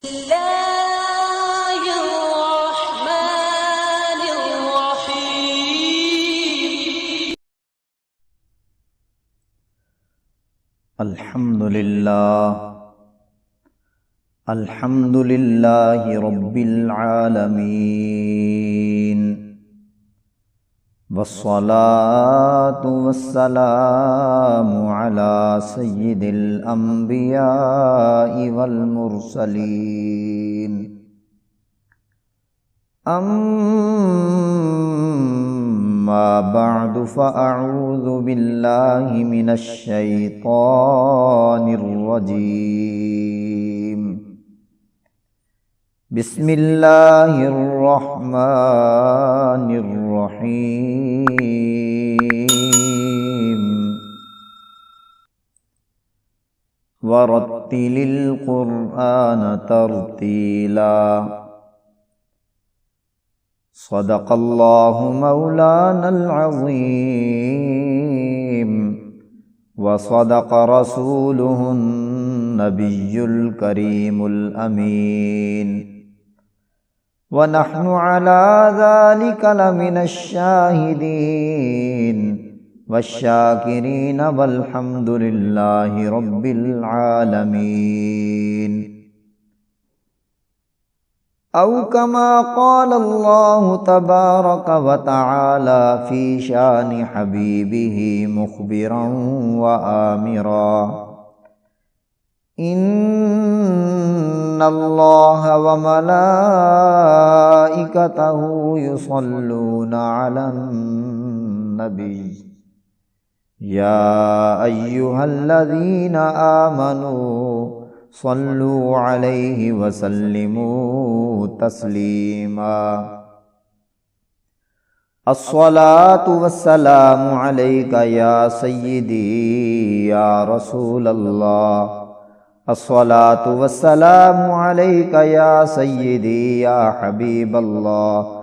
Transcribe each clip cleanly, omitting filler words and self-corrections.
الله الرحمن الرحيم. الحمد لله رب العالمين، والصلاة والسلام على سيد الأنبياء والمرسلين. أما بعد، فأعوذ بالله من الشيطان الرجيم. بسم الله الرحمن الرحيم. ورتل القرآن ترتيلا. صدق الله مولانا العظيم، وصدق رسوله النبي الكريم الأمين، ونحن على ذلك لمن الشاهدين والشاكرين، والحمد لله رب العالمين. أو كما قال الله تبارك وتعالى في شان حبيبه مخبرا وآمرا: إن الله وملائكته يصلون على النبي يا أيها الذين آمنوا صلوا عليه وسلموا تسليما. الصلاة والسلام عليك يا سيدي يا رسول الله. الصلاة والسلام عليك يا سيدي يا حبيب الله.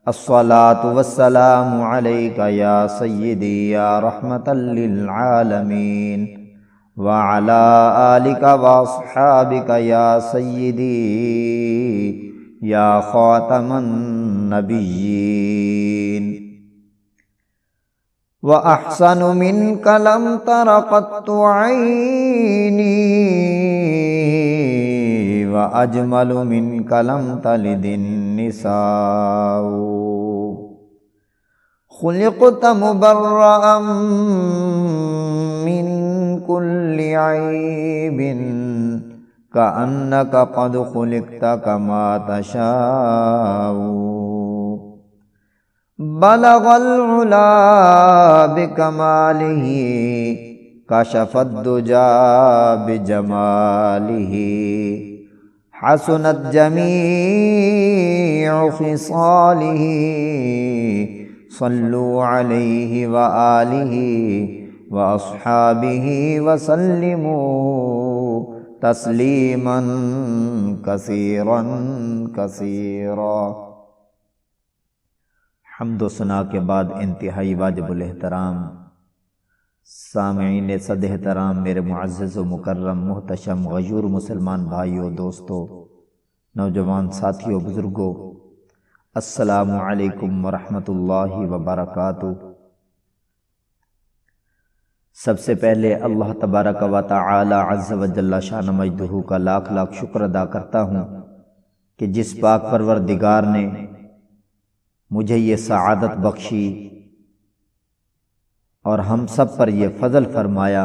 الصلاة والسلام عليك يا سيدي يا رحمة للعالمين، وعلى آلك وأصحابك يا سيدي يا خاتم النبيين. وأحسن منك لم تر قط عيني، وأجمل منك لم تلد النساء. خلقت مبرأ من كل عيب، كأنك قد خلقت كما تشاء. بلغ العلا بكماله، كشف الدجى بجماله. حسنت جميع خصاله، صلوا عليه وآله وأصحابه وسلموا تسلیما کثیرا کثیرا. حمد و ثنا کے بعد انتہائی واجب الاحترام سامعین صد احترام، میرے معزز و مکرم محتشم غیور مسلمان بھائیوں، دوستوں، نوجوان ساتھیوں، بزرگوں، السلام علیکم ورحمۃ اللہ وبرکاتہ. سب سے پہلے اللہ تبارک و تعالی عز و جل شان مجدہ کا لاکھ لاکھ شکر ادا کرتا ہوں کہ جس پاک پروردگار نے مجھے یہ سعادت بخشی اور ہم سب پر یہ فضل فرمایا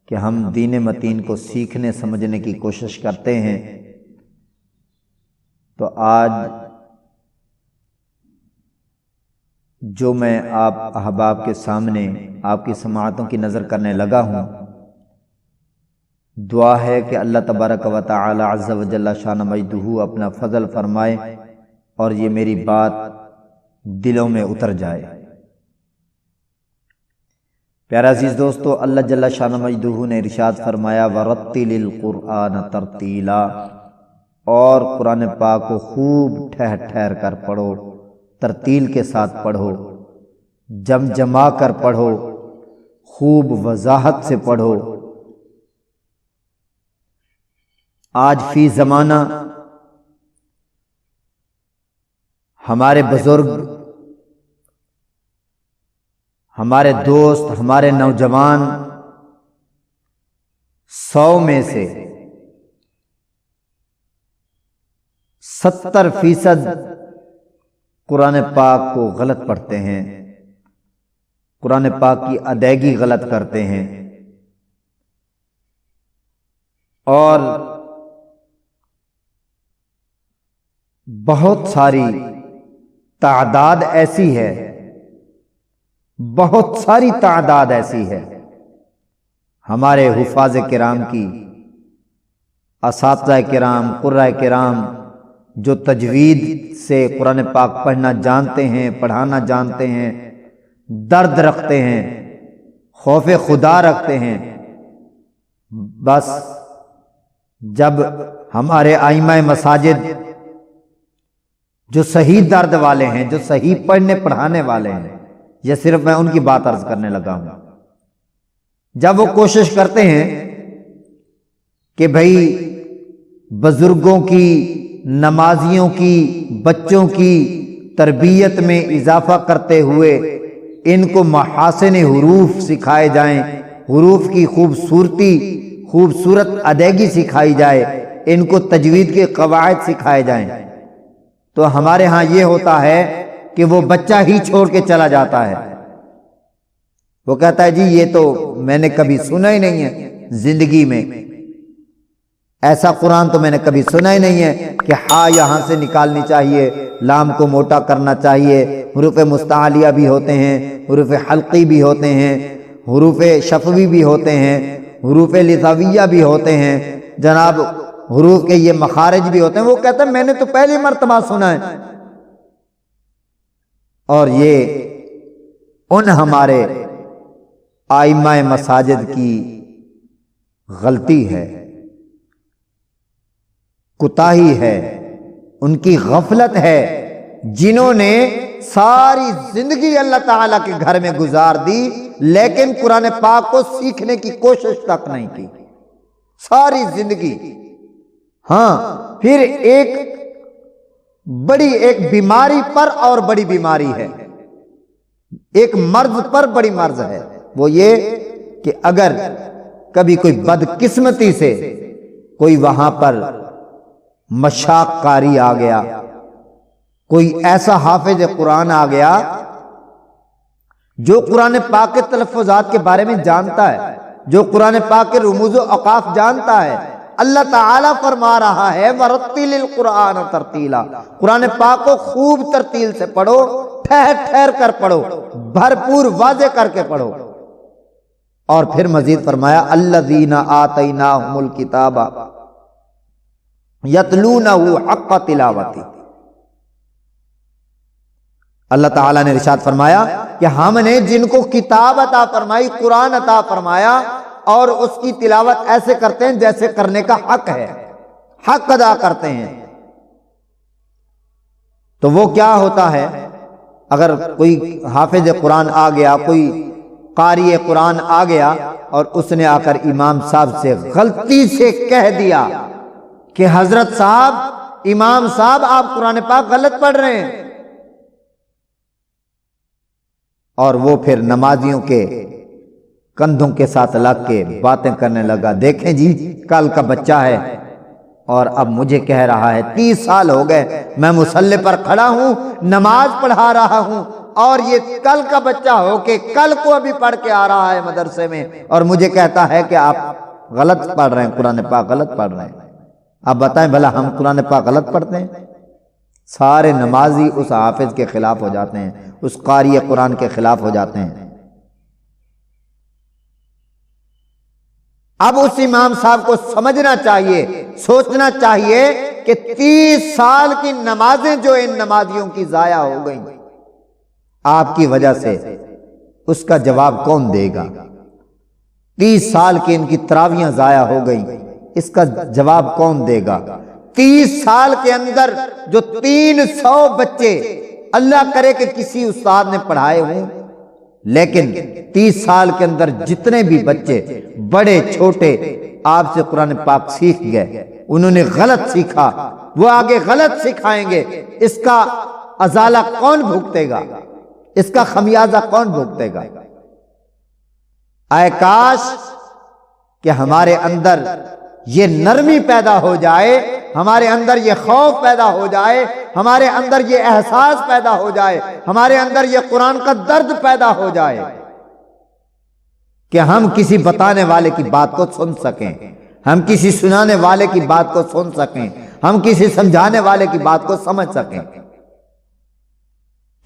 کہ ہم دین متین کو سیکھنے سمجھنے کی کوشش کرتے ہیں. تو آج جو میں آپ احباب کے سامنے آپ کی سماعتوں کی نظر کرنے لگا ہوں، دعا ہے کہ اللہ تبارک و تعالی عز و جل شان مجدہ اپنا فضل فرمائے اور یہ میری بات دلوں میں اتر جائے. پیارا عزیز دوستو، اللہ جل شان مجدہ نے ارشاد فرمایا: وَرَتِّلِ الْقُرْآنَ تَرْتِيلًا، اور قرآن پاک کو خوب ٹھہر ٹھہر کر پڑھو، ترتیل کے ساتھ پڑھو، جمجما کر پڑھو، خوب وضاحت سے پڑھو. آج فی زمانہ ہمارے بزرگ، ہمارے دوست، ہمارے نوجوان 100 میں سے 70% قرآن پاک کو غلط پڑھتے ہیں، قرآن پاک کی ادائیگی غلط کرتے ہیں، اور بہت ساری تعداد ایسی ہے، بہت ساری تعداد ایسی ہے ہمارے حفاظ کرام کی، اساتذہ کرام، قرۂ کرام جو تجوید سے قرآن پاک پڑھنا جانتے ہیں، پڑھانا جانتے ہیں، درد رکھتے ہیں، خوف خدا رکھتے ہیں، بس جب ہمارے ائمہ مساجد جو صحیح درد والے ہیں، جو صحیح پڑھنے پڑھانے والے ہیں، یہ صرف میں ان کی بات عرض کرنے لگا ہوں، جب وہ کوشش کرتے ہیں کہ بھئی بزرگوں کی، نمازیوں کی، بچوں کی تربیت میں اضافہ کرتے ہوئے ان کو محاسن حروف سکھائے جائیں، حروف کی خوبصورت ادائیگی سکھائی جائے، ان کو تجوید کے قواعد سکھائے جائیں، تو ہمارے ہاں یہ ہوتا ہے کہ وہ بچہ ہی چھوڑ کے چلا جاتا ہے، وہ کہتا ہے جی یہ تو میں نے کبھی سنا ہی نہیں ہے زندگی میں، ایسا قرآن تو میں نے کبھی سنا ہی نہیں ہے کہ ہاں یہاں سے نکالنی چاہیے، لام کو موٹا کرنا چاہیے، حروف مستعلیہ بھی ہوتے ہیں، حروف حلقی بھی ہوتے ہیں، حروف شفوی بھی ہوتے ہیں، حروف لثویہ بھی ہوتے ہیں، جناب حروف کے یہ مخارج بھی ہوتے ہیں، وہ کہتا ہے میں نے تو پہلی مرتبہ سنا ہے، اور یہ ان ہمارے ائمہ مساجد کی غلطی ہے، کوتاہی ہے، ان کی غفلت ہے، جنہوں نے ساری زندگی اللہ تعالیٰ کے گھر میں گزار دی لیکن قرآن پاک کو سیکھنے کی کوشش تک نہیں کی، ساری زندگی۔ ہاں پھر ایک بیماری پر اور بڑی بیماری ہے، ایک مرض پر بڑی مرض ہے، وہ یہ کہ اگر کبھی کوئی بدقسمتی سے کوئی وہاں پر مشاق قاری آ گیا، کوئی ایسا حافظ قرآن آ گیا جو قرآن پاک کے تلفظات کے بارے میں جانتا ہے، جو قرآن پاک کے رموز و اوقاف جانتا ہے، اللہ تعالیٰ فرما رہا ہے وَرَتِّلِ الْقُرْآنَ تَرْتِیلًا، قرآن پاک کو خوب ترتیل سے پڑھو، ٹھہر ٹھہر کر پڑھو، بھرپور واضح کر کے پڑھو، اور پھر مزید فرمایا الَّذِينَ آتَيْنَاهُمُ الْكِتَابَ يَتْلُونَهُ حَقَّ تِلَاوَتِهِ۔ اللہ تعالیٰ نے ارشاد فرمایا کہ ہم نے جن کو کتاب عطا فرمائی، قرآن عطا فرمایا، اور اس کی تلاوت ایسے کرتے ہیں جیسے کرنے کا حق ہے، حق ادا کرتے ہیں، تو وہ کیا ہوتا ہے اگر کوئی حافظ قرآن آ گیا، کوئی قاری قرآن آ گیا اور اس نے آ کر امام صاحب سے غلطی سے کہہ دیا کہ حضرت صاحب، امام صاحب آپ قرآن پاک غلط پڑھ رہے ہیں، اور وہ پھر نمازیوں کے کندھوں کے ساتھ لگ کے باتیں کرنے لگا، دیکھیں جی کل کا بچہ ہے اور اب مجھے کہہ رہا ہے 30 سال ہو گئے میں مصلی پر کھڑا ہوں، نماز پڑھا رہا ہوں، اور یہ کل کا بچہ ہو کے کل کو ابھی پڑھ کے آ رہا ہے مدرسے میں، اور مجھے کہتا ہے کہ آپ غلط پڑھ رہے ہیں، قرآن پاک غلط پڑھ رہے ہیں۔ اب بتائیں بھلا ہم قرآن پاک غلط پڑھتے ہیں؟ سارے نمازی اس حافظ کے خلاف ہو جاتے ہیں، اس قاری قرآن کے خلاف ہو جاتے ہیں۔ اب اس امام صاحب کو سمجھنا چاہیے، سوچنا چاہیے کہ 30 سال کی نمازیں جو ان نمازیوں کی ضائع ہو گئیں آپ کی وجہ سے، اس کا جواب کون دے گا؟ 30 سال کی ان کی تراویحیں ضائع ہو گئیں، اس کا جواب کون دے گا؟ 30 سال کے اندر جو 300 بچے، اللہ کرے کہ کسی استاد نے پڑھائے ہوں، لیکن 30 سال کے اندر جتنے بھی بچے بڑے چھوٹے آپ سے قرآن پاک سیکھ گئے، انہوں نے غلط سیکھا، وہ آگے غلط سکھائیں گے، اس کا ازالہ کون بھگتے گا؟ اس کا خمیازہ کون بھگتے گا؟ اے کاش کہ ہمارے اندر یہ نرمی پیدا ہو جائے، ہمارے اندر یہ خوف پیدا ہو جائے، ہمارے اندر یہ احساس پیدا ہو جائے، ہمارے اندر یہ قرآن کا درد پیدا ہو جائے کہ ہم کسی بتانے والے کی بات کو سن سکیں، ہم کسی سنانے والے کی بات کو سن سکیں، ہم کسی سمجھانے والے کی بات کو سمجھ سکیں۔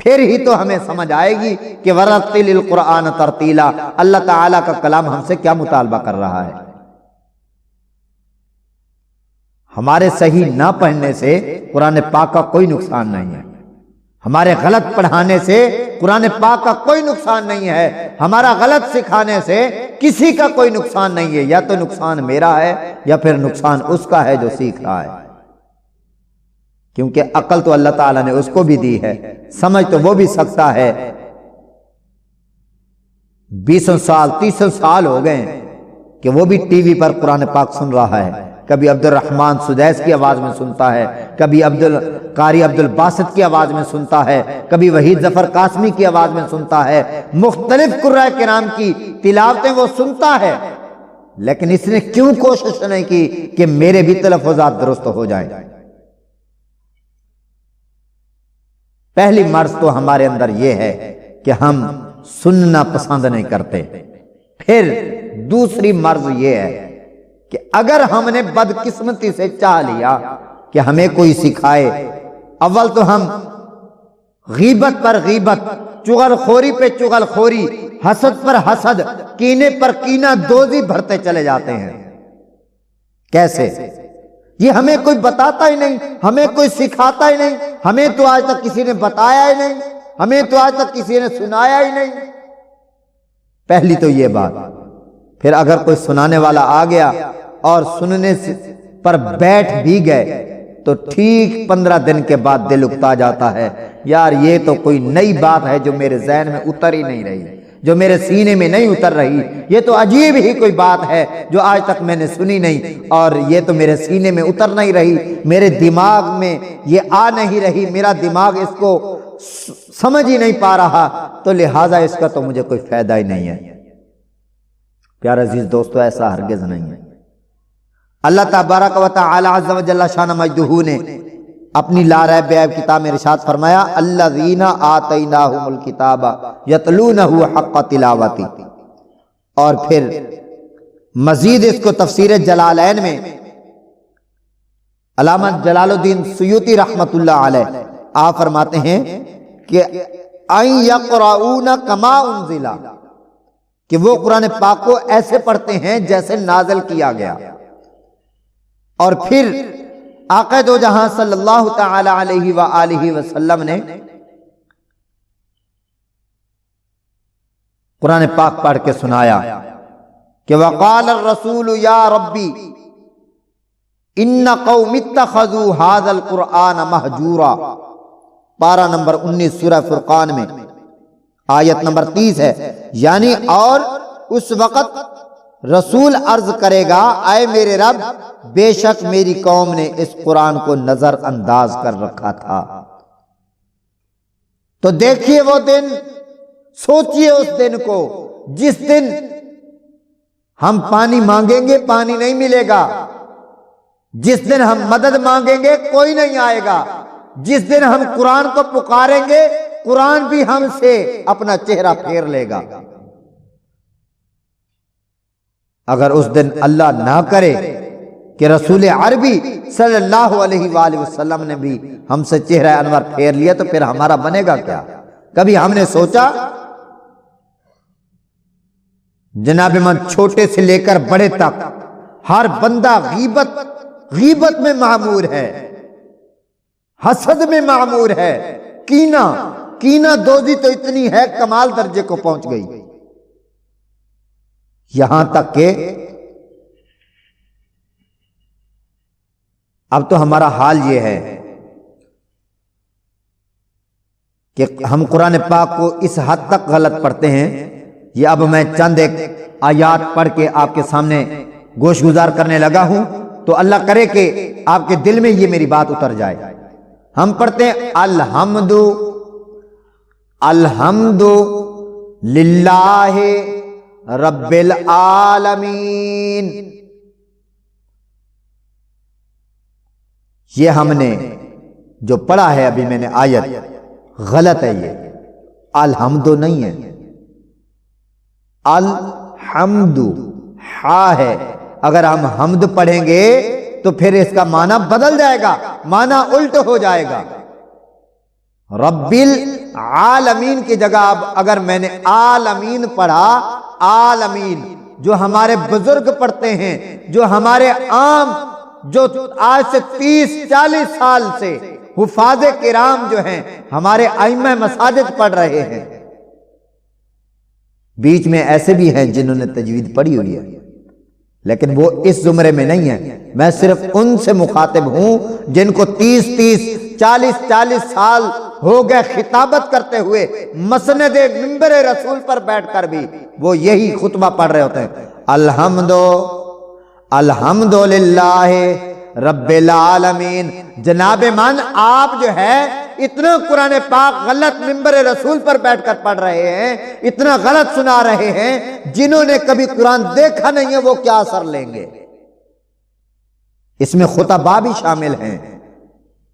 پھر ہی تو ہمیں سمجھ آئے گی کہ ورتل القرآن ترتیلا، اللہ تعالیٰ کا کلام ہم سے کیا مطالبہ کر رہا ہے۔ ہمارے صحیح نہ پڑھنے سے قرآن پاک کا کوئی نقصان نہیں ہے، ہمارے غلط پڑھانے سے قرآن پاک کا کوئی نقصان نہیں ہے، ہمارا غلط سکھانے سے کسی کا کوئی نقصان نہیں ہے، یا تو نقصان میرا ہے یا پھر نقصان اس کا ہے جو سیکھ رہا ہے، کیونکہ عقل تو اللہ تعالیٰ نے اس کو بھی دی ہے، سمجھ تو وہ بھی سکتا ہے۔ 20 سال 30 سال ہو گئے کہ وہ بھی ٹی وی پر قرآن پاک سن رہا ہے، کبھی عبد الرحمن سدیس کی آواز میں سنتا ہے، کبھی قاری عبد الباسط کی آواز میں سنتا ہے، کبھی وحید ظفر قاسمی کی آواز میں سنتا ہے، مختلف قرآء کرام کی تلاوتیں وہ سنتا ہے، لیکن اس نے کیوں کوشش نہیں کی کہ میرے بھی تلفظات درست ہو جائیں؟ پہلی مرض تو ہمارے اندر یہ ہے کہ ہم سننا پسند نہیں کرتے، پھر دوسری مرض یہ ہے کہ اگر ہم نے بدقسمتی سے چاہ لیا کہ ہمیں کوئی سکھائے، اول تو ہم غیبت پر غیبت، چغل خوری پہ چغل خوری، حسد پر حسد، کینے پر کینہ دوزی بھرتے چلے جاتے ہیں۔ کیسے؟ یہ ہمیں کوئی بتاتا ہی نہیں، ہمیں کوئی سکھاتا ہی نہیں، ہمیں تو آج تک کسی نے بتایا ہی نہیں، ہمیں تو آج تک کسی نے سنایا ہی نہیں۔ پہلی تو یہ بات۔ پھر اگر کوئی سنانے والا آ گیا اور سننے پر بیٹھ بھی گئے تو ٹھیک 15 دن کے بعد دل اکتا جاتا ہے، یار یہ تو کوئی نئی بات ہے جو میرے ذہن میں اتر ہی نہیں رہی، جو میرے سینے میں نہیں اتر رہی، یہ تو عجیب ہی کوئی بات ہے جو آج تک میں نے سنی نہیں، اور یہ تو میرے سینے میں اتر نہیں رہی، میرے دماغ میں یہ آ نہیں رہی، میرا دماغ اس کو سمجھ ہی نہیں پا رہا، تو لہٰذا اس کا تو مجھے کوئی فائدہ ہی نہیں ہے۔ پیارے عزیز دوستو، ایسا ہرگز نہیں ہے۔ اللہ تبارک و تعالی عز و جل شان مجدہ نے اپنی لا ریب بیب کتاب میں ارشاد فرمایا الذین آتیناہم الکتاب یتلونہ حق تلاوتی، اور پھر مزید اس کو تفسیر جلالین میں علامہ جلال الدین سیوطی رحمت اللہ علیہ آپ فرماتے ہیں کہ ان یقرؤون کما انزل، کہ وہ قرآن پاک کو ایسے پڑھتے ہیں جیسے نازل کیا گیا، اور پھر آقا دو جہاں صلی اللہ تعالی علیہ وآلہ وسلم نے قرآن پاک پڑھ کے سنایا کہ وقال الرسول یا ربی ان قوم اتخذوا هذا القرآن مہجورا، پارہ نمبر 19 سورہ فرقان میں آیت نمبر 30 ہے، یعنی اور اس وقت رسول عرض کرے گا اے میرے رب بے شک میری قوم نے اس قرآن کو نظر انداز کر رکھا تھا۔ تو دیکھیے وہ دن، سوچئے اس دن کو جس دن ہم پانی مانگیں گے پانی نہیں ملے گا، جس دن ہم مدد مانگیں گے کوئی نہیں آئے گا، جس دن ہم قرآن کو پکاریں گے قرآن بھی ہم سے اپنا چہرہ پھیر لے گا۔ اگر اس دن اللہ نہ کرے کہ رسول عربی صلی اللہ علیہ وآلہ وسلم نے بھی ہم سے چہرہ انور پھیر لیا تو پھر ہمارا بنے گا کیا؟ کبھی ہم نے سوچا؟ جناب من چھوٹے سے لے کر بڑے تک ہر بندہ غیبت میں معمور ہے، حسد میں معمور ہے، کینہ دوزی تو اتنی ہے کمال درجے کو پہنچ گئی، یہاں تک کہ اب تو ہمارا حال یہ ہے کہ ہم قرآن پاک کو اس حد تک غلط پڑھتے ہیں، یہ اب میں چند ایک آیات پڑھ کے آپ کے سامنے گوش گزار کرنے لگا ہوں تو اللہ کرے کہ آپ کے دل میں یہ میری بات اتر جائے۔ ہم پڑھتے ہیں الحمد الحمد للہ رب العالمین۔ یہ ہم نے جو پڑھا ہے ابھی میں نے آیت غلط ہے، یہ الحمد نہیں ہے، الحمد ہا ہے۔ اگر ہم حمد پڑھیں گے تو پھر اس کا معنی بدل جائے گا، معنی الٹ ہو جائے گا۔ رب العالمین کی جگہ اب اگر میں نے عالمین پڑھا، عالمین جو ہمارے بزرگ پڑھتے ہیں، جو ہمارے عام جو آج سے 30-40 سال سے حفاظ کرام جو ہیں ہمارے ائمہ مساجد پڑھ رہے ہیں، بیچ میں ایسے بھی ہیں جنہوں نے تجوید پڑھی ہوئی ہے لیکن وہ اس زمرے میں نہیں ہیں۔ میں صرف ان سے مخاطب ہوں جن کو 30-40 سال ہو گئے خطابت کرتے ہوئے مسند منبر رسول پر بیٹھ کر بھی وہ یہی خطبہ پڑھ رہے ہوتے ہیں، الحمد للہ رب العالمین۔ جناب من آپ جو ہے اتنا قرآن پاک غلط منبر رسول پر بیٹھ کر پڑھ رہے ہیں، اتنا غلط سنا رہے ہیں، جنہوں نے کبھی قرآن دیکھا نہیں ہے وہ کیا اثر لیں گے؟ اس میں خطباء بھی شامل ہیں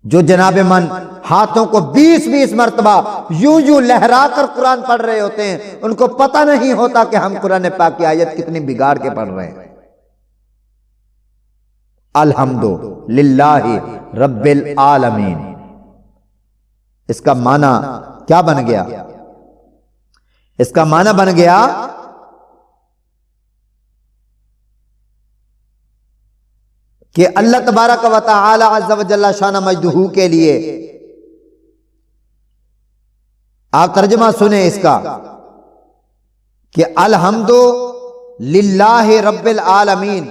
جو جناب من ہاتھوں کو 20 مرتبہ یوں لہرا کر قرآن پڑھ رہے ہوتے ہیں، ان کو پتہ نہیں ہوتا کہ ہم قرآن پاک کی آیت کتنی بگاڑ کے پڑھ رہے ہیں۔ الحمد للہ رب العالمین، اس کا معنی کیا بن گیا؟ اس کا معنی بن گیا کہ اللہ تبارک و تعالی عز و جل شان مجدہ کے لیے، آپ ترجمہ سنیں اس کا کہ الحمد للہ رب العالمین،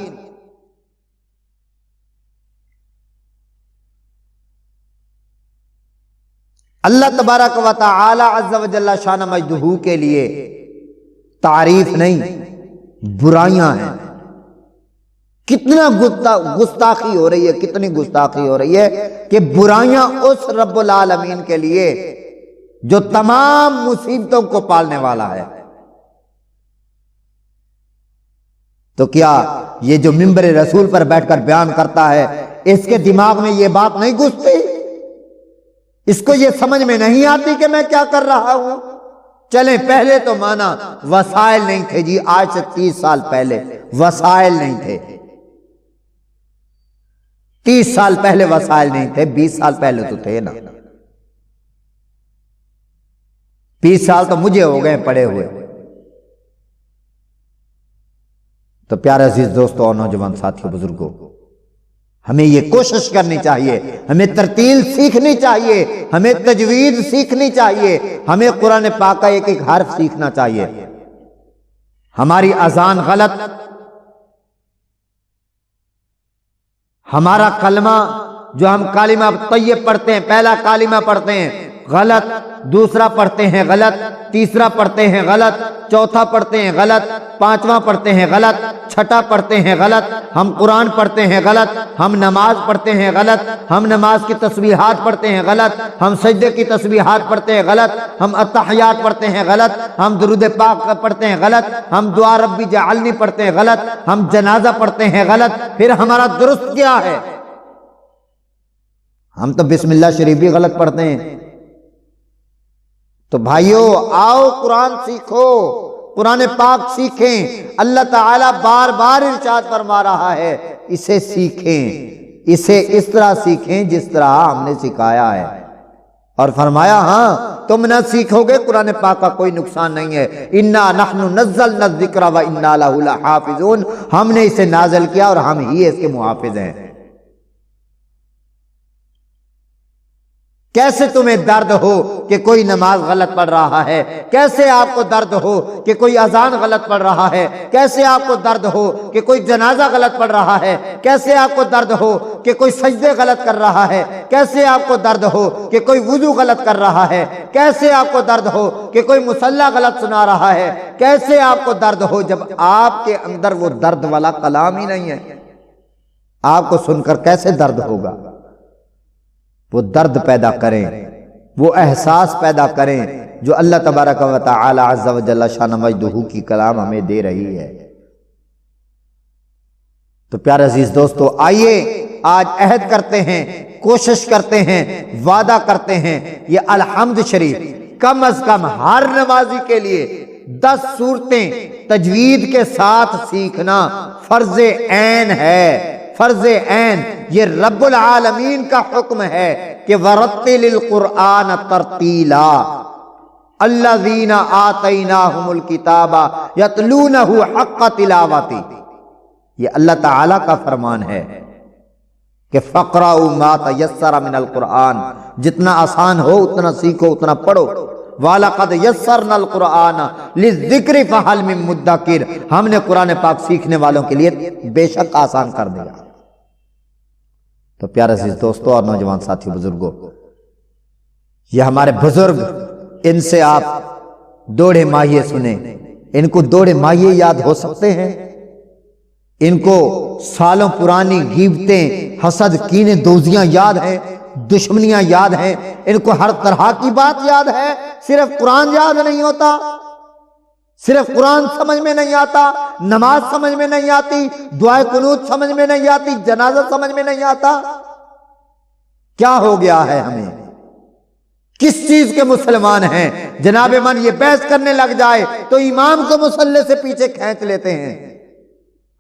اللہ تبارک و تعالی عز و جل شان مجدہ کے لیے تعریف نہیں برائیاں ہیں۔ کتنا گستاخی ہو رہی ہے، کتنی گستاخی ہو رہی ہے کہ برائیاں اس رب العالمین کے لیے جو تمام مصیبتوں کو پالنے والا ہے۔ تو کیا یہ جو منبر رسول پر بیٹھ کر بیان کرتا ہے اس کے دماغ میں یہ بات نہیں گھستی؟ اس کو یہ سمجھ میں نہیں آتی کہ میں کیا کر رہا ہوں؟ چلیں پہلے تو مانا وسائل نہیں تھے جی، آج سے 30 سال پہلے وسائل نہیں تھے، 30 سال پہلے وسائل نہیں تھے، 20 سال پہلے تو تھے نا، 20 سال تو مجھے ہو گئے پڑے ہوئے۔ تو پیارے عزیز دوستو اور نوجوان ساتھیوں بزرگوں، ہمیں یہ کوشش کرنی چاہیے، ہمیں ترتیل سیکھنی چاہیے، ہمیں تجوید سیکھنی چاہیے، ہمیں قرآن پاک کا ایک ایک حرف سیکھنا چاہیے۔ ہماری اذان غلط، ہمارا کلمہ جو ہم کلمہ طیب پڑھتے ہیں، پہلا کلمہ پڑھتے ہیں غلط، دوسرا پڑھتے ہیں غلط، تیسرا پڑھتے ہیں غلط، چوتھا پڑھتے ہیں غلط، پانچواں پڑھتے ہیں غلط، چھٹا پڑھتے ہیں غلط، ہم قرآن پڑھتے ہیں غلط، ہم نماز پڑھتے ہیں غلط، ہم نماز کی تسبیحات پڑھتے ہیں غلط، ہم سجدے کی تسبیحات پڑھتے ہیں غلط، ہم التحیات پڑھتے ہیں غلط، ہم درود پاک پڑھتے ہیں غلط، ہم دعا ربی جعلنی پڑھتے ہیں غلط، ہم جنازہ پڑھتے ہیں غلط۔ پھر ہمارا درست کیا ہے؟ ہم تو بسم اللہ شریف بھی غلط پڑھتے ہیں۔ تو بھائیو آؤ قرآن سیکھو، قرآن پاک سیکھیں۔ اللہ تعالیٰ بار بار ارشاد فرما رہا ہے اسے سیکھیں، اسے اس طرح سیکھیں جس طرح ہم نے سکھایا ہے، اور فرمایا ہاں تم نہ سیکھو گے قرآن پاک کا کوئی نقصان نہیں ہے۔ انا نحن نزلنا الذکر وانا لہ لحافظون، ہم نے اسے نازل کیا اور ہم ہی اس کے محافظ ہیں۔ کیسے تمہیں درد ہو کہ کوئی نماز غلط پڑھ رہا ہے؟ کیسے آپ کو درد ہو کہ کوئی اذان غلط پڑھ رہا ہے؟ کیسے آپ کو درد ہو کہ کوئی جنازہ غلط پڑھ رہا ہے؟ کیسے آپ کو درد ہو کہ کوئی سجدے غلط کر رہا ہے؟ کیسے آپ کو درد ہو کہ کوئی وضو غلط کر رہا ہے؟ کیسے آپ کو درد ہو کہ کوئی مصلی غلط سنا رہا ہے؟ کیسے آپ کو درد ہو جب آپ کے اندر وہ درد والا کلام ہی نہیں ہے؟ آپ کو سن کر کیسے درد ہوگا؟ وہ درد پیدا کریں، وہ احساس پیدا کریں جو اللہ تبارک و تعالی عز و جل شان مجدہ کی کلام ہمیں دے رہی ہے۔ تو پیارے عزیز دوستو، آئیے آج عہد کرتے ہیں، کوشش کرتے ہیں، وعدہ کرتے ہیں، یہ الحمد شریف کم از کم ہر نمازی کے لیے 10 سورتیں تجوید کے ساتھ سیکھنا فرض عین ہے۔ فرض عین، یہ رب العالمین کا حکم ہے کہ وَرَتِّلِ الْقُرْآنَ تَرْتِيلًا الَّذِينَ آتَيْنَاهُمُ الْكِتَابَ يَتْلُونَهُ حَقَّ تِلَاوَتِهِ، یہ اللہ تعالیٰ کا فرمان ہے کہ فَاقْرَؤُوا مَا تَيَسَّرَ مِنَ الْقُرْآنِ، جتنا آسان ہو اتنا سیکھو، اتنا پڑھو۔ وَلَقَدْ يَسَّرْنَا الْقُرْآنَ لِلذِّكْرِ فَهَلْ مِن مُدَّكِرٍ، ہم نے قرآن پاک سیکھنے والوں کے لیے بے شک آسان کر دیا۔ تو پیارے عزیز دوستو اور نوجوان ساتھی بزرگوں، یہ ہمارے بزرگ، ان سے آپ دوڑے ماہیے سنیں، ان کو دوڑے ماہیے یاد ہو سکتے ہیں، ان کو سالوں پرانی غیبتیں، حسد، کینے، دوزیاں یاد ہیں، دشمنیاں یاد ہیں، ان کو ہر طرح کی بات یاد ہے، صرف قرآن یاد نہیں ہوتا، صرف قرآن سمجھ میں نہیں آتا، نماز سمجھ میں نہیں آتی، دعائے قنوت سمجھ میں نہیں آتی، جنازہ سمجھ میں نہیں آتا۔ کیا ہو گیا ہے ہمیں؟ کس چیز کے مسلمان ہیں؟ جناب من یہ بحث کرنے لگ جائے تو امام کو مصلی سے پیچھے کھینچ لیتے ہیں۔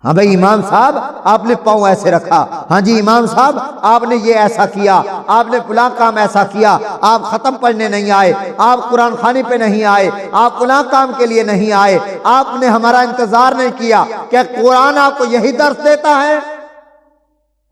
ہاں بھائی امام صاحب آپ نے پاؤں ایسے رکھا، ہاں جی امام صاحب آپ نے یہ ایسا کیا، آپ نے فلاں کام ایسا کیا، آپ ختم پڑھنے نہیں آئے، آپ قرآن خوانی پہ نہیں آئے، آپ فلاں کام کے لیے نہیں آئے، آپ نے ہمارا انتظار نہیں کیا۔ کیا قرآن آپ کو یہی درس دیتا ہے؟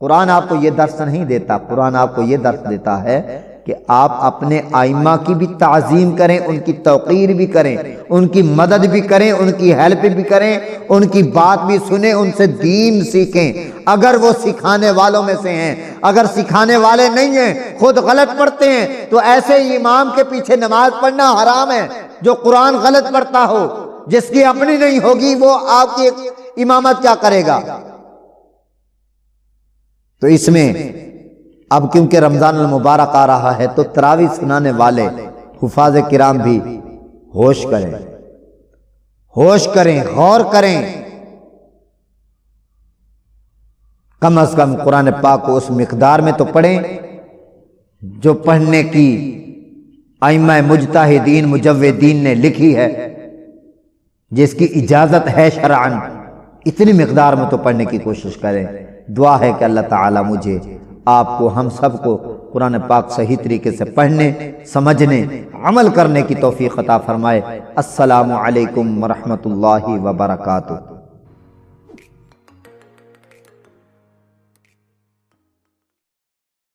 قرآن آپ کو یہ درس نہیں دیتا، قرآن آپ کو یہ درس دیتا ہے کہ آپ اپنے ائمہ کی بھی تعظیم کریں، ان کی توقیر بھی کریں، ان کی مدد بھی کریں، ان کی ہیلپ بھی کریں، ان کی بات بھی سنیں، ان سے دین سیکھیں اگر وہ سکھانے والوں میں سے ہیں۔ اگر سکھانے والے نہیں ہیں، خود غلط پڑھتے ہیں، تو ایسے ہی امام کے پیچھے نماز پڑھنا حرام ہے۔ جو قرآن غلط پڑھتا ہو، جس کی اپنی نہیں ہوگی، وہ آپ کی امامت کیا کرے گا؟ تو اس میں اب کیونکہ رمضان المبارک آ رہا ہے تو تراویح سنانے والے حفاظ کرام بھی ہوش کریں، ہوش کریں، غور کریں، کم از کم قرآن پاک کو اس مقدار میں تو پڑھیں جو پڑھنے کی ائمہ مجتہدین مجودین نے لکھی ہے، جس کی اجازت ہے شرعاً، اتنی مقدار میں تو پڑھنے کی کوشش کریں۔ دعا ہے کہ اللہ تعالی مجھے، آپ کو، ہم سب کو قرآن پاک صحیح طریقے سے پڑھنے، سمجھنے، عمل کرنے کی توفیق عطا فرمائے۔ السلام علیکم ورحمۃ اللہ وبرکاتہ۔